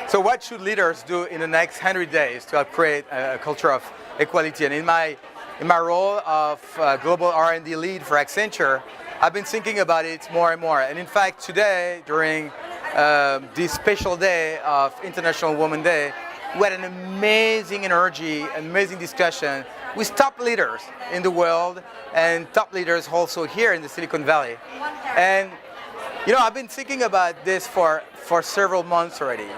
So what should leaders do in the next 100 days to help create a culture of equality? And in my role of global R&D lead for Accenture, I've been thinking about it more and more. And in fact, today, during this special day of International Women's Day, we had an amazing energy, amazing discussion with top leaders in the world and top leaders also here in the Silicon Valley. And I've been thinking about this for several months already.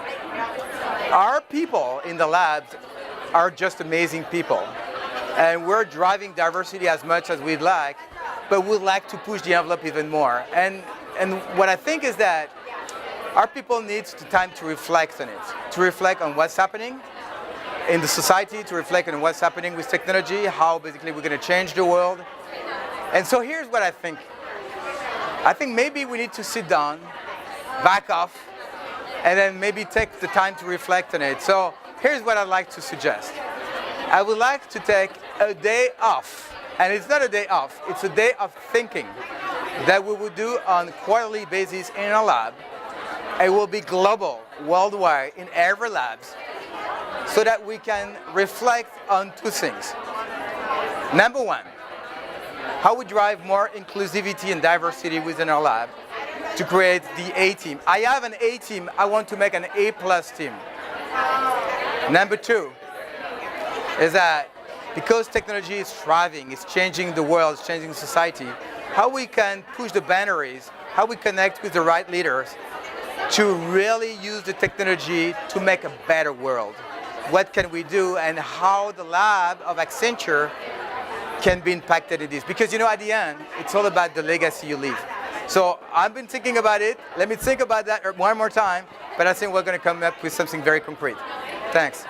Our people in the labs are just amazing people. And we're driving diversity as much as we'd like, but we'd like to push the envelope even more. And what I think is that our people need the time to reflect on it, to reflect on what's happening in the society, to reflect on what's happening with technology, how basically we're going to change the world. And so here's what I think. I think maybe we need to sit down, back off, and then maybe take the time to reflect on it. So here's what I'd like to suggest. I would like to take a day off, and it's not a day off, it's a day of thinking that we will do on a quarterly basis in our lab. It will be global, worldwide, in every lab, so that we can reflect on two things. Number one, how we drive more inclusivity and diversity within our lab to create the A team. I have an A team, I want to make an A+ team. Number two is that because technology is thriving, it's changing the world, it's changing society, how we can push the boundaries, how we connect with the right leaders to really use the technology to make a better world. What can we do, and how the lab of Accenture can be impacted in this? Because at the end, it's all about the legacy you leave. So I've been thinking about it. Let me think about that one more time, but I think we're going to come up with something very concrete. Thanks.